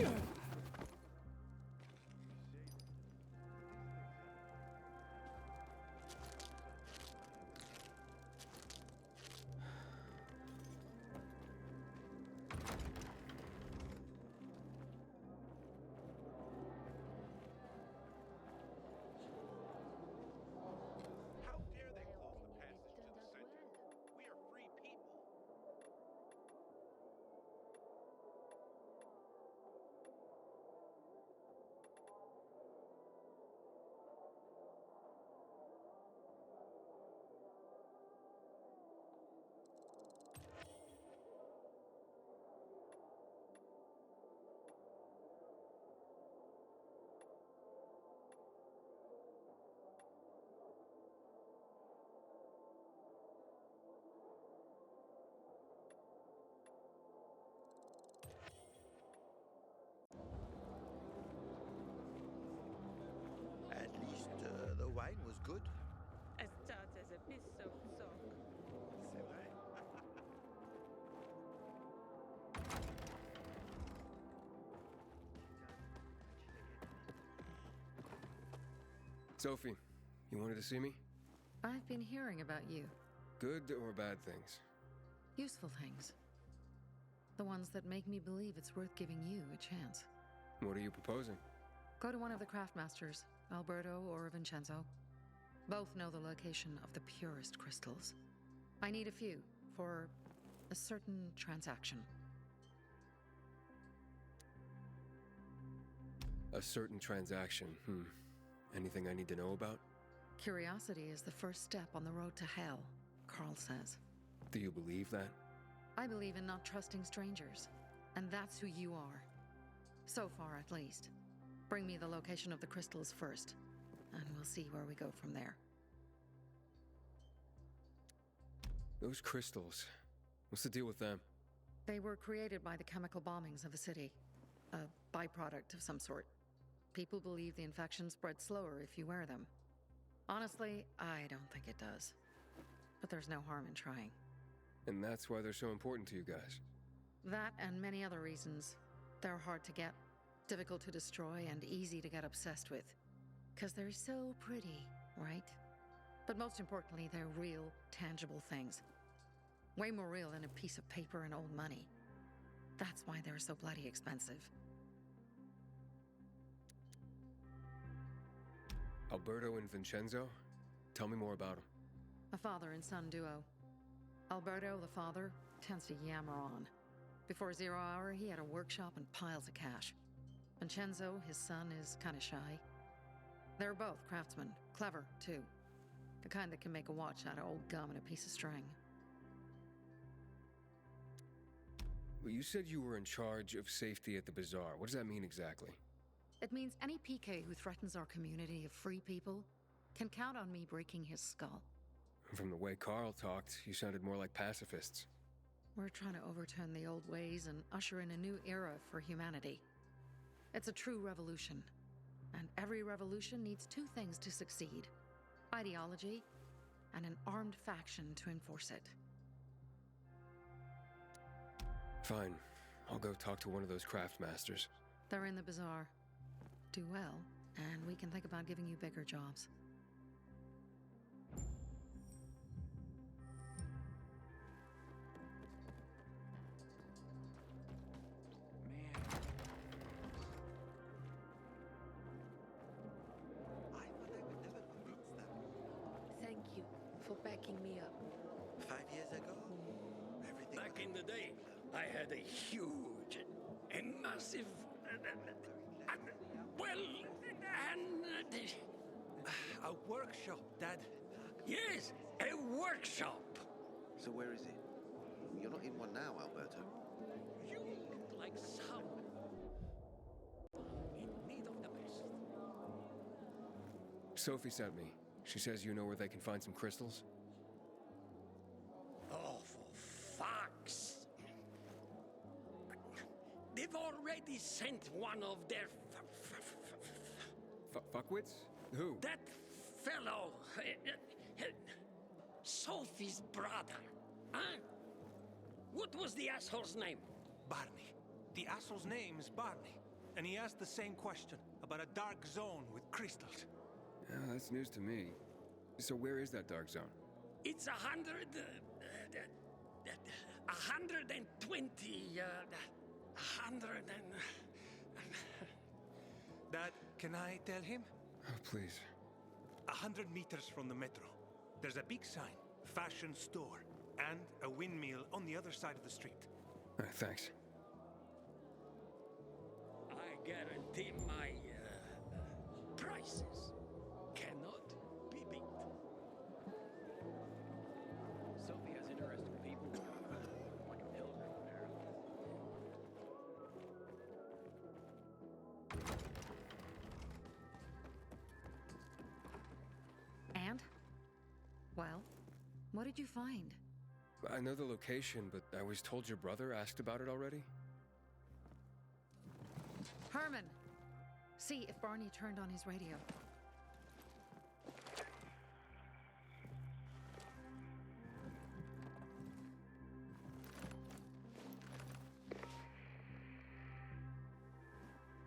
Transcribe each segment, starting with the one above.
At least the wine was good. As tart as a piece of sock. C'est vrai. Sophie, you wanted to see me? I've been hearing about you. Good or bad things? Useful things. The ones that make me believe it's worth giving you a chance. What are you proposing? Go to one of the craftmasters, Alberto or Vincenzo. Both know the location of the purest crystals. I need a few for a certain transaction. A certain transaction, Anything I need to know about? Curiosity is the first step on the road to hell, Carl says. Do you believe that? I believe in not trusting strangers, and that's who you are. So far, at least. Bring me the location of the crystals first, and we'll see where we go from there. Those crystals, what's the deal with them? They were created by the chemical bombings of a city, a byproduct of some sort. People believe the infection spreads slower if you wear them. Honestly, I don't think it does. But there's no harm in trying. And that's why they're so important to you guys. That and many other reasons. They're hard to get, difficult to destroy, and easy to get obsessed with. 'Cause they're so pretty, right? But most importantly, they're real, tangible things. Way more real than a piece of paper and old money. That's why they're so bloody expensive. Alberto and Vincenzo? Tell me more about them. A father and son duo. Alberto, the father, tends to yammer on. Before 0 hour, he had a workshop and piles of cash. Vincenzo, his son, is kinda shy. They're both craftsmen, clever, too. The kind that can make a watch out of old gum and a piece of string. Well, you said you were in charge of safety at the bazaar. What does that mean exactly? It means any PK who threatens our community of free people can count on me breaking his skull. From the way Carl talked, you sounded more like pacifists. We're trying to overturn the old ways and usher in a new era for humanity. It's a true revolution. And every revolution needs two things to succeed: ideology and an armed faction to enforce it. Fine. I'll go talk to one of those craft masters. They're in the bazaar. Do well, and we can think about giving you bigger jobs. Man. I thought I would never convince them. Thank you for backing me up. 5 years ago, everything Back in the day, I had a huge, a massive, A workshop, Dad. yes, a workshop. So where is it? You're not in one now, Alberto. You look like someone in need of the best. Sophie sent me. She says you know where they can find some crystals? Oh, for fuck's... They've already sent one of their... Fuckwits? Who? That fellow... Sophie's brother. Huh? What was the asshole's name? Barney. The asshole's name's Barney. and he asked the same question about a dark zone with crystals. Yeah, that's news to me. So where is that dark zone? It's 120, 100 and... Dad, can I tell him? Oh, please. 100 meters from the metro. There's a big sign, fashion store, and a windmill on the other side of the street. Thanks. I guarantee my prices cannot be beat. Sophie has interesting people. Like a pilgrim, apparently. And? Well, what did you find? I know the location, but I was told your brother asked about it already? Herman! See if Barney turned on his radio.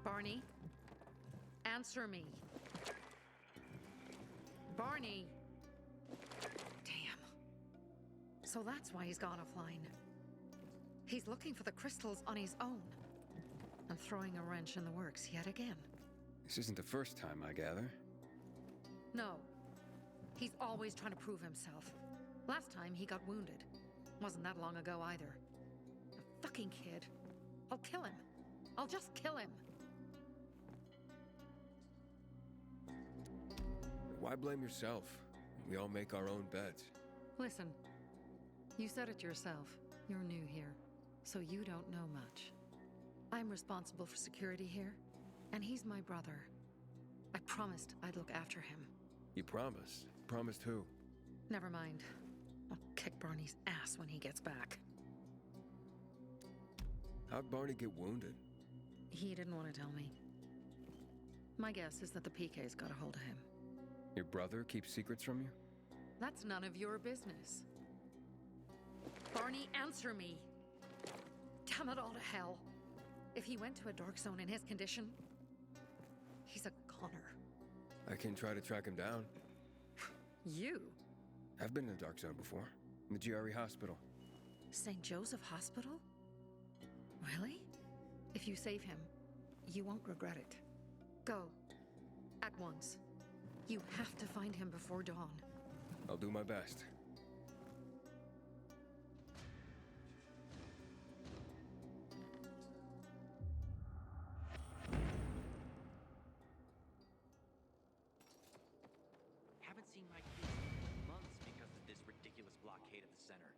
Barney? Answer me. Barney! Damn. So that's why he's gone offline. He's looking for the crystals on his own. And throwing a wrench in the works yet again. This isn't the first time, I gather. No. He's always trying to prove himself. Last time he got wounded. Wasn't that long ago either. A fucking kid. I'll kill him. I'll just kill him. Why blame yourself? We all make our own beds. Listen, you said it yourself. You're new here, so you don't know much. I'm responsible for security here, and he's my brother. I promised I'd look after him. You promised? Promised who? Never mind. I'll kick Barney's ass when he gets back. How'd Barney get wounded? He didn't want to tell me. My guess is that the PK's got a hold of him. Your brother keeps secrets from you? That's none of your business. Barney, answer me! Damn it all to hell! If he went to a dark zone in his condition, he's a goner. I can try to track him down. You? I've been in a dark zone before. In the GRE hospital. St. Joseph Hospital? Really? If you save him, you won't regret it. Go. At once. You have to find him before dawn. I'll do my best. Haven't seen my kids in months because of this ridiculous blockade of the center.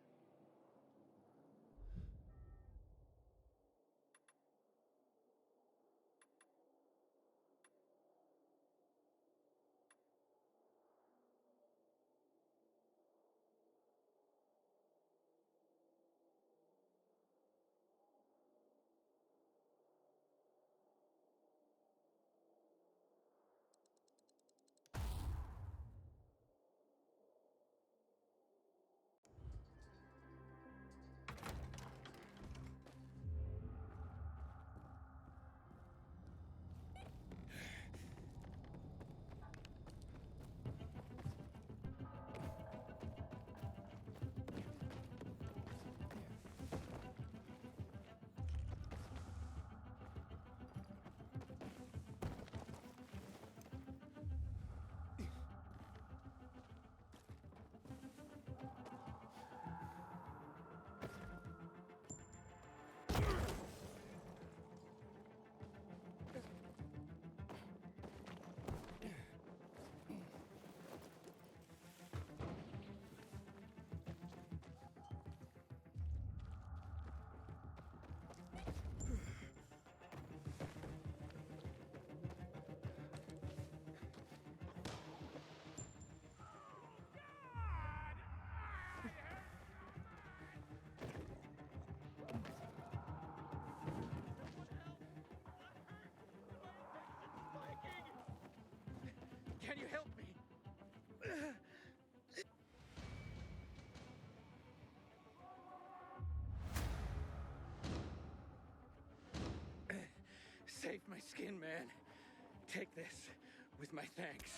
Can you help me? Save my Take this with my thanks.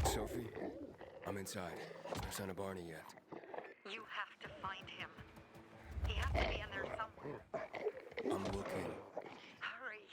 Sophie, I'm inside. No sign of Barney yet. You have to find him. He has to be in there somewhere. I'm looking. Hurry.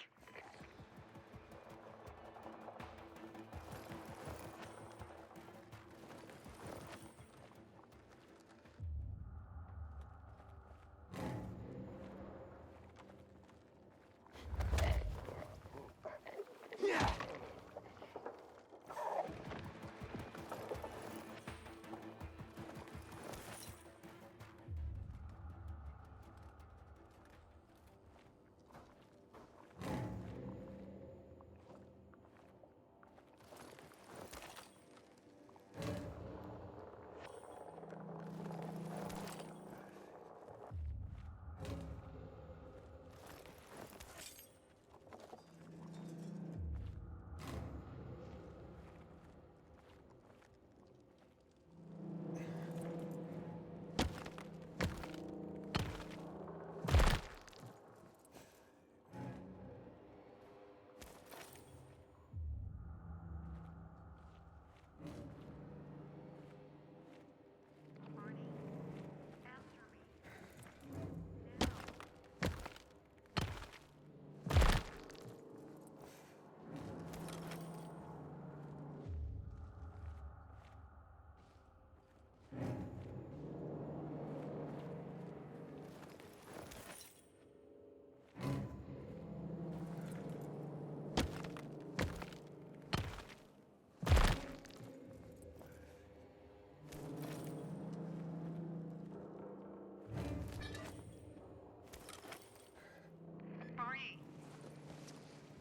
Barney,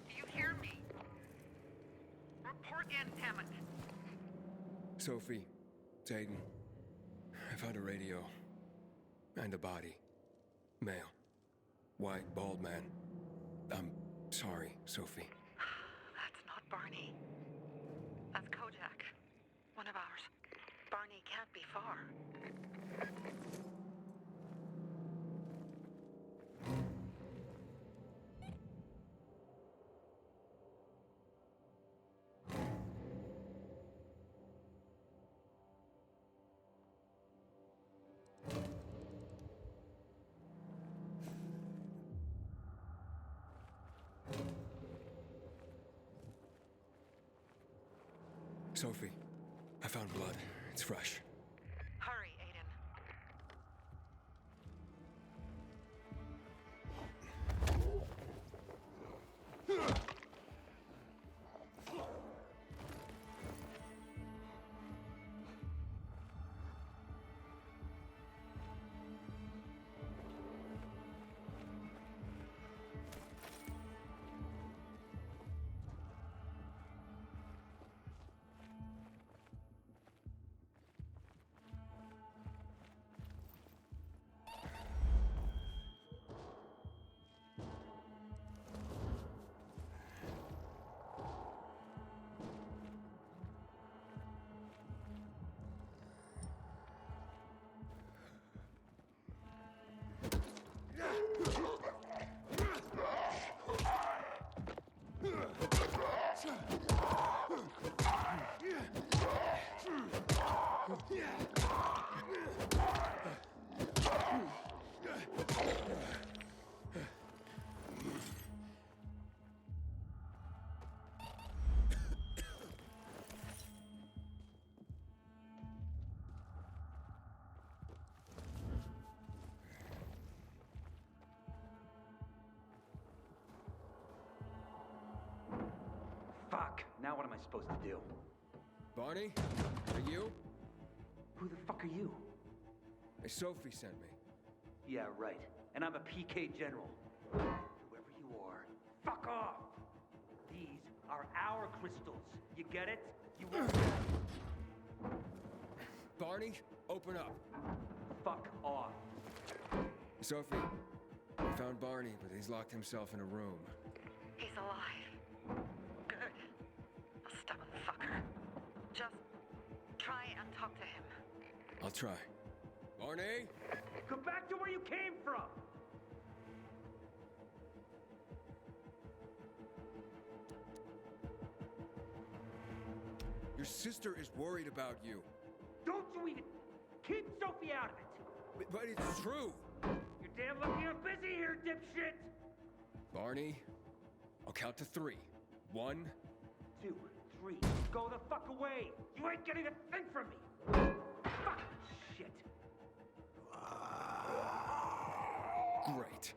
do you hear me? Report in, damn it. Sophie, it's Aiden. I found a radio. And a body. Male. White, bald man. I'm sorry, Sophie. That's not Barney. That's Kojak. One of ours. Barney can't be far. Sophie, I found blood. It's fresh. Hurry, Aiden. Now what am I supposed to do? Barney? Are you? Who the fuck are you? Sophie sent me. Yeah, right. And I'm a PK general. Whoever you are, fuck off! These are our crystals. You get it? You won't. Barney, open up. Fuck off. Sophie, I found Barney, but he's locked himself in a room. He's alive. Good. A stubborn fucker. Just try and talk to him. I'll try. Barney? Come back to where you came from! Your sister is worried about you. Don't you even... Keep Sophie out of it! But it's true. You're damn lucky I'm busy here, dipshit! Barney, I'll count to 3. 1, 2, 3. Go the fuck away! You ain't getting a thing from me! Fuck shit! great.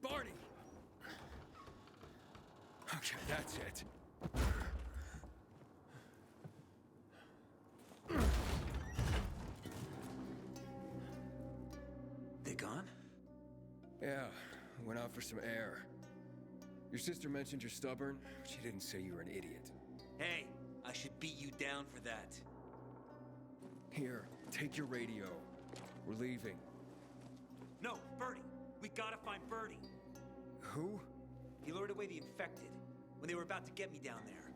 Barney! Okay, that's it. They gone? Yeah, went out for some air. Your sister mentioned you're stubborn. She didn't say you were an idiot. Hey, I should beat you down for that. Here, take your radio. We're leaving. No, Birdie. We gotta find Birdie. Who? He lured away the infected when they were about to get me down there.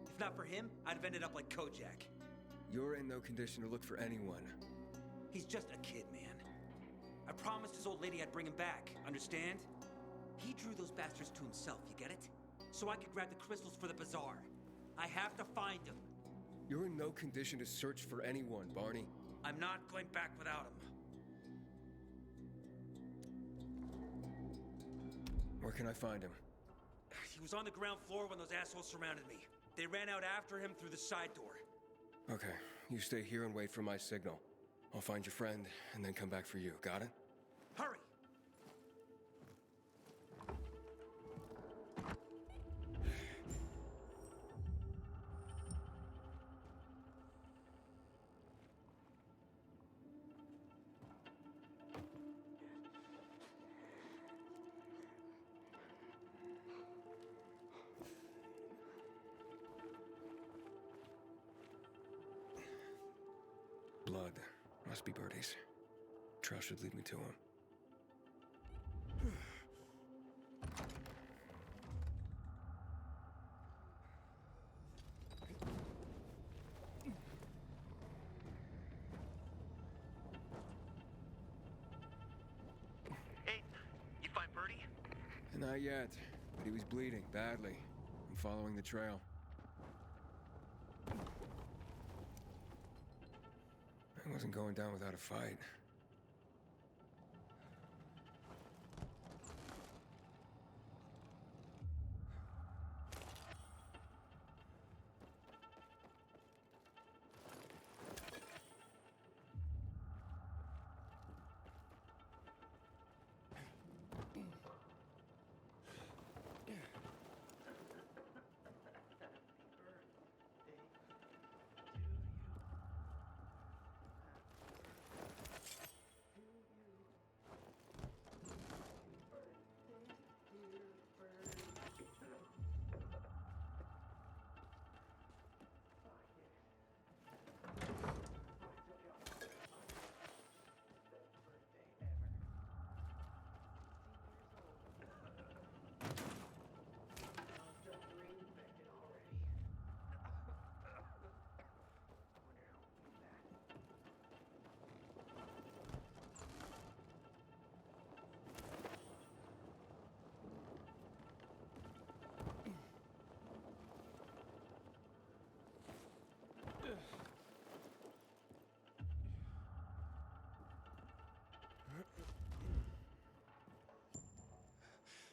If not for him, I'd have ended up like Kojak. You're in no condition to look for anyone. He's just a kid, man. I promised his old lady I'd bring him back, understand? He drew those bastards to himself, you get it? So I could grab the crystals for the bazaar. I have to find him. You're in no condition to search for anyone, Barney. I'm not going back without him. Where can I find him? He was on the ground floor when those assholes surrounded me. They ran out after him through the side door. Okay, you stay here and wait for my signal. I'll find your friend and then come back for you. Got it? Hurry! Blood. Must be Birdie's. Trail should lead me to him. Not yet, but he was bleeding badly. I'm following the trail. I wasn't going down without a fight.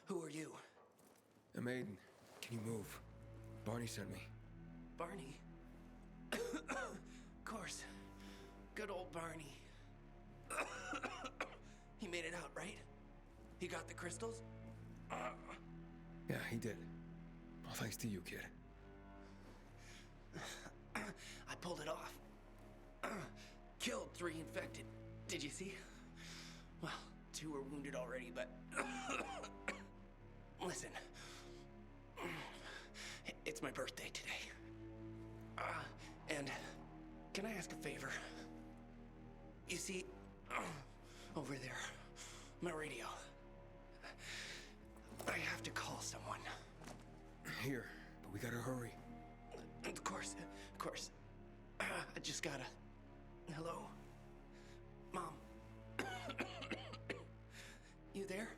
Who are you? I'm Aiden. Can you move? Barney sent me. Barney? Of course. Good old Barney. He made it out, right? He got the crystals? Yeah, he did. All thanks to you, kid. I pulled it off. Killed 3 infected. Did you see? Well, 2 are wounded already, but... Listen. It's my birthday today. And can I ask a favor? You see, over there, my radio. I have to call someone. Here, but we gotta hurry. Of course, of course. I just gotta... Hello? Mom? You there?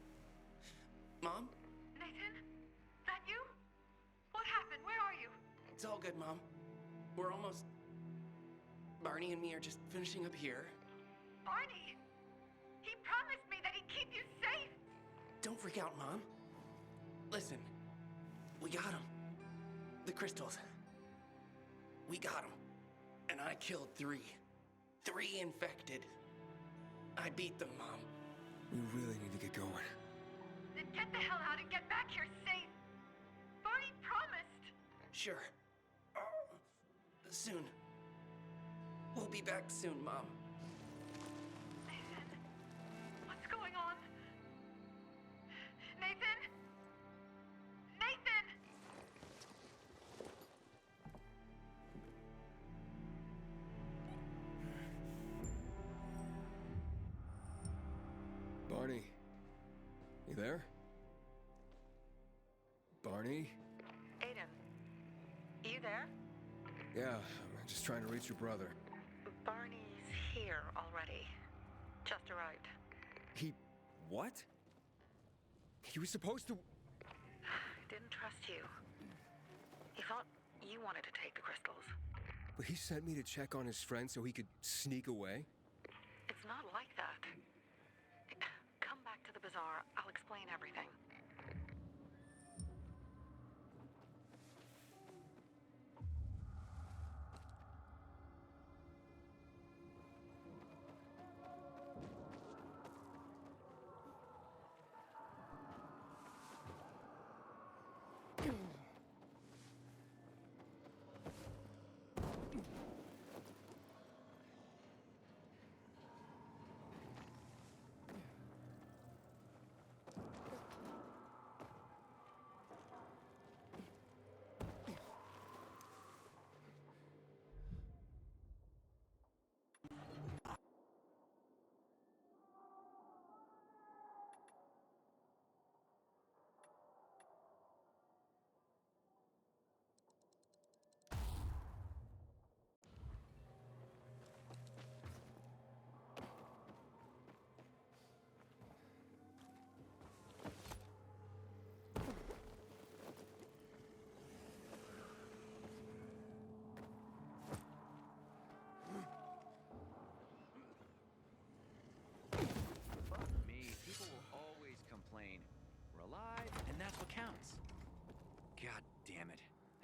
Mom? Nathan? That you? What happened? Where are you? It's all good, Mom. We're almost... Barney and me are just finishing up here. Barney? He promised me that he'd keep you safe! Don't freak out, Mom. Listen, we got him. The crystals. We got him. And I killed 3. 3 infected. I beat them, Mom. We really need to get going. Then get the hell out and get back here safe! Barney promised! Sure. Soon. We'll be back soon, Mom. Nathan? What's going on? Nathan? Nathan! Barney. You there? Barney? Aiden, you there? Yeah, I'm just trying to reach your brother. Barney's here already. Just arrived. He... what? He was supposed to... Didn't trust you. He thought you wanted to take the crystals. But he sent me to check on his friend so he could sneak away? It's not like that. Come back to the bazaar. I'll explain everything.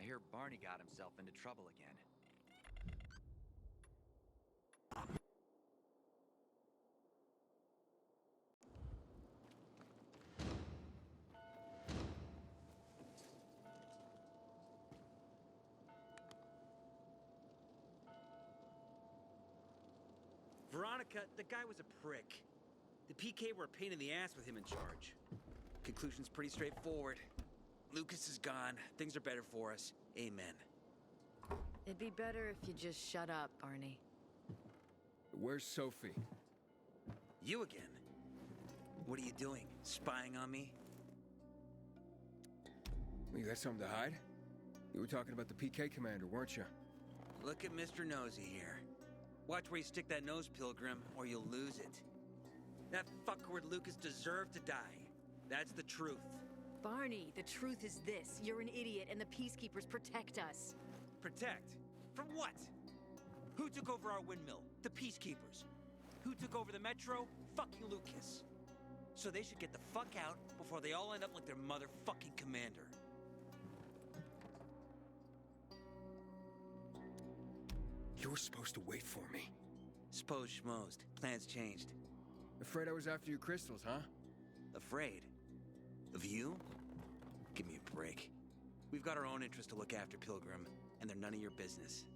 hear Barney got himself into trouble again. Veronica, the guy was a prick. The PK were a pain in the ass with him in charge. Conclusion's pretty straightforward. Lucas is gone. Things are better for us. Amen. It'd be better if you just shut up, Barney. Where's Sophie? You again? What are you doing? Spying on me? You got something to hide? You were talking about the PK commander, weren't you? Look at Mr. Nosy here. Watch where you stick that nose, Pilgrim, or you'll lose it. That fuckward Lucas deserved to die. That's the truth. Barney, the truth is this. You're an idiot, and the Peacekeepers protect us. Protect? From what? Who took over our windmill? The Peacekeepers. Who took over the Metro? Fucking Lucas. So they should get the fuck out before they all end up like their motherfucking commander. You were supposed to wait for me. Suppose schmozed. Plans changed. Afraid I was after your crystals, huh? Afraid? Of you? Give me a break. We've got our own interests to look after, Pilgrim, and they're none of your business.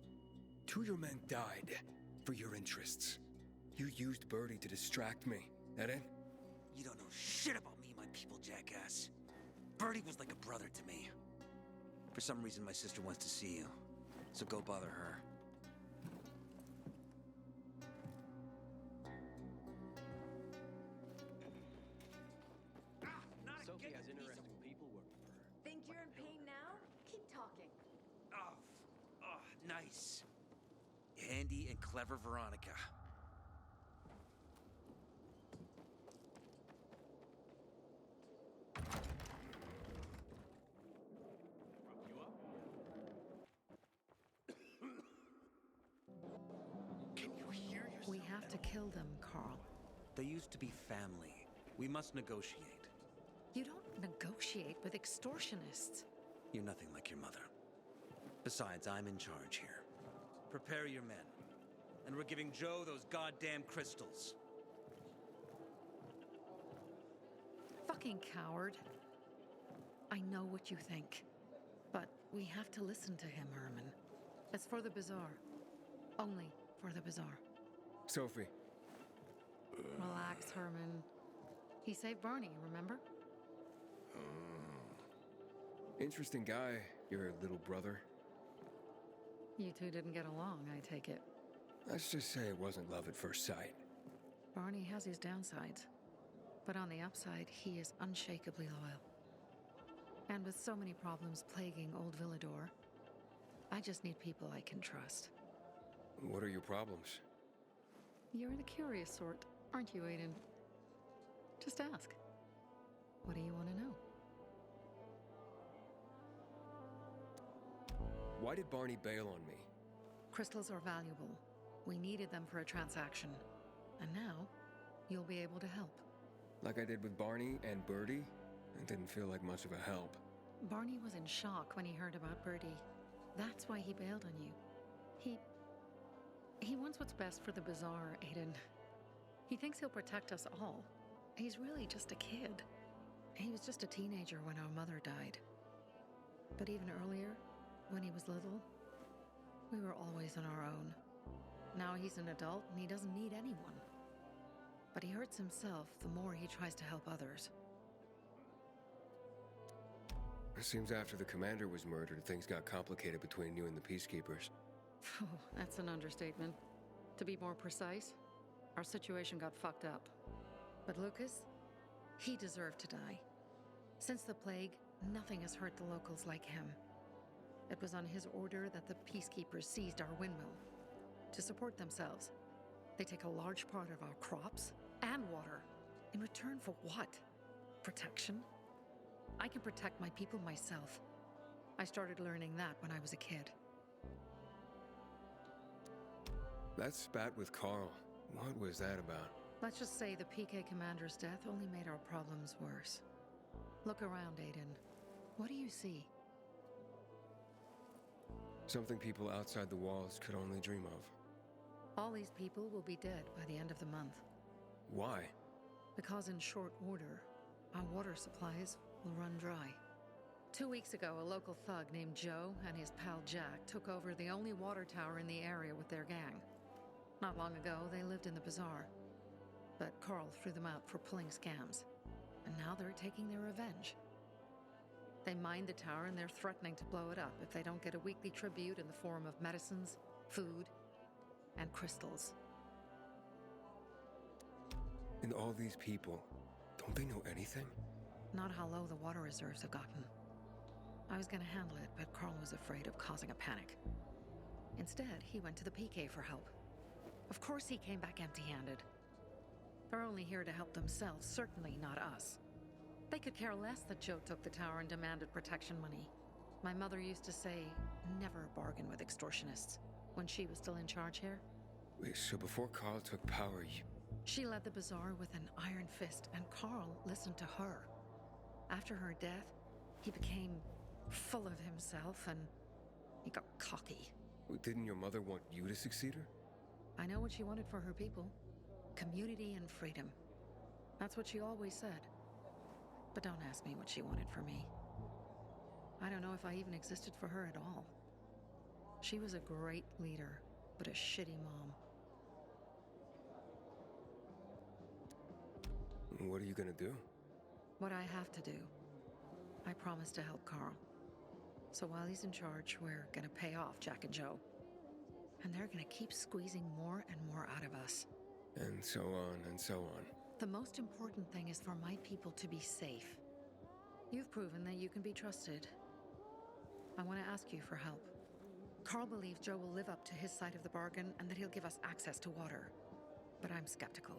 2 of your men died for your interests. You used Birdie to distract me. That it? You don't know shit about me and my people, jackass. Birdie was like a brother to me. For some reason, my sister wants to see you, so go bother her. Sophie has interesting people working for her. Think you're in pain now? Keep talking. Oh, nice. Handy and clever Veronica. Can you hear yourself? We have to kill them, Carl. They used to be family. We must negotiate. You don't negotiate with extortionists. You're nothing like your mother. Besides, I'm in charge here. Prepare your men. And we're giving Joe those goddamn crystals. Fucking coward. I know what you think. But we have to listen to him, Herman. It's for the bazaar. Only for the bazaar. Sophie. Relax, Herman. He saved Barney, remember? Interesting guy, your little brother. You two didn't get along, I take it. Let's just say it wasn't love at first sight. Barney has his downsides. But on the upside, he is unshakably loyal. And with so many problems plaguing Old Villador, I just need people I can trust. What are your problems? You're the curious sort, aren't you, Aiden? Just ask. What do you want to know? Why did Barney bail on me? Crystals are valuable. We needed them for a transaction. And now, you'll be able to help. Like I did with Barney and Birdie? It didn't feel like much of a help. Barney was in shock when he heard about Birdie. That's why he bailed on you. He wants what's best for the bazaar, Aiden. He thinks he'll protect us all. He's really just a kid. He was just a teenager when our mother died. But even earlier, when he was little, we were always on our own. Now he's an adult and he doesn't need anyone. But he hurts himself the more he tries to help others. It seems after the commander was murdered, things got complicated between you and the Peacekeepers. Oh, that's an understatement. To be more precise, our situation got fucked up. But Lucas, he deserved to die. Since the plague, nothing has hurt the locals like him. It was on his order that the Peacekeepers seized our windmill. To support themselves, they take a large part of our crops and water. In return for what? Protection? I can protect my people myself. I started learning that when I was a kid. That spat with Carl, what was that about? Let's just say the PK commander's death only made our problems worse. Look around, Aiden. What do you see? Something people outside the walls could only dream of. All these people will be dead by the end of the month. Why? Because in short order, our water supplies will run dry. 2 weeks ago, a local thug named Joe and his pal Jack took over the only water tower in the area with their gang. Not long ago, they lived in the bazaar. But Carl threw them out for pulling scams. And now they're taking their revenge. They mined the tower and they're threatening to blow it up if they don't get a weekly tribute in the form of medicines, food, and crystals. And all these people, don't they know anything? Not how low the water reserves have gotten. I was gonna handle it, but Carl was afraid of causing a panic. Instead, he went to the PK for help. Of course he came back empty-handed. They're only here to help themselves, certainly not us. They could care less that Joe took the tower and demanded protection money. My mother used to say, never bargain with extortionists, when she was still in charge here. Wait, so before Carl took power, She led the bazaar with an iron fist, and Carl listened to her. After her death, he became full of himself, and he got cocky. Didn't your mother want you to succeed her? I know what she wanted for her people. Community and freedom. That's what she always said. But don't ask me what she wanted for me. I don't know if I even existed for her at all. She was a great leader, but a shitty mom. What are you gonna do? What I have to do. I promised to help Carl. So while he's in charge, we're gonna pay off Jack and Joe. And they're gonna keep squeezing more and more out of us. And so on and so on. The most important thing is for my people to be safe. You've proven that you can be trusted. I want to ask you for help. Carl believes Joe will live up to his side of the bargain and that he'll give us access to water. But I'm skeptical.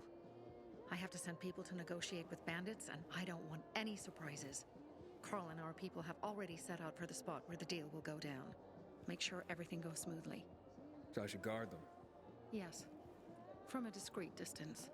I have to send people to negotiate with bandits, and I don't want any surprises. Carl and our people have already set out for the spot where the deal will go down. Make sure everything goes smoothly. So I should guard them? Yes. From a discreet distance.